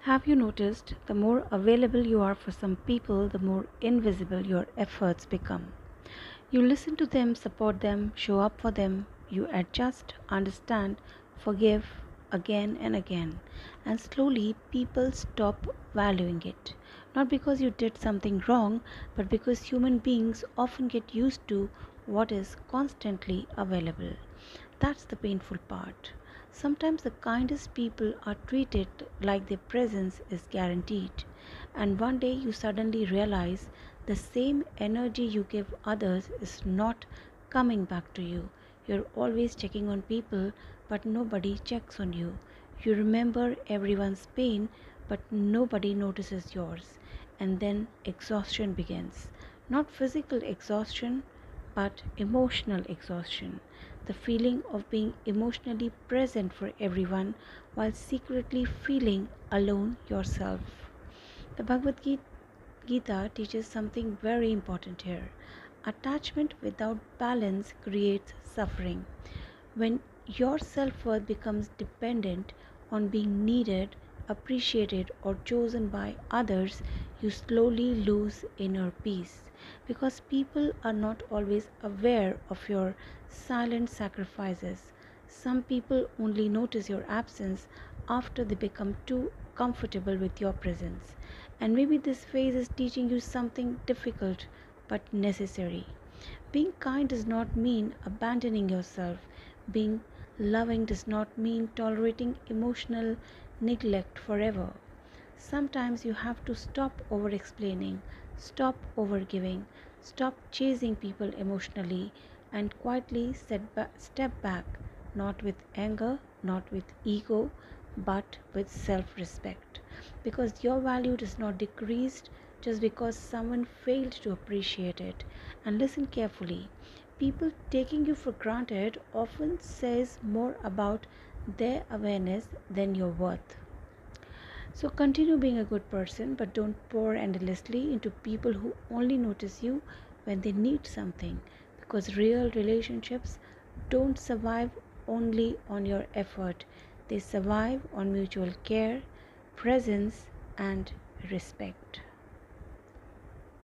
Have you noticed the more available you are for some people, the more invisible your efforts become? You listen to them, support them, show up for them, you adjust, understand, forgive again and again, and slowly people stop valuing it. Not because you did something wrong, but because human beings often get used to what is constantly available. That's the painful part. Sometimes the kindest people are treated like their presence is guaranteed, and one day you suddenly realize the same energy you give others is not coming back to you. You're always checking on people, but nobody checks on you. You remember everyone's pain, but nobody notices yours. And then exhaustion begins. Not physical exhaustion, but emotional exhaustion. The feeling of being emotionally present for everyone while secretly feeling alone yourself. The Gita teaches something very important here. Attachment without balance creates suffering. When your self worth becomes dependent on being needed, appreciated, or chosen by others, you slowly lose inner peace because people are not always aware of your silent sacrifices. Some people only notice your absence after they become too comfortable with your presence. And maybe this phase is teaching you something difficult but necessary. Being kind does not mean abandoning yourself. Being loving does not mean tolerating emotional neglect forever. Sometimes you have to stop over explaining, stop over giving, stop chasing people emotionally, and quietly step back, not with anger, not with ego, but with self respect. Because your value does not decrease just because someone failed to appreciate it. And listen carefully. People taking you for granted often says more about their awareness than your worth. So continue being a good person, but don't pour endlessly into people who only notice you when they need something. Because real relationships don't survive only on your effort, they survive on mutual care, presence, and respect.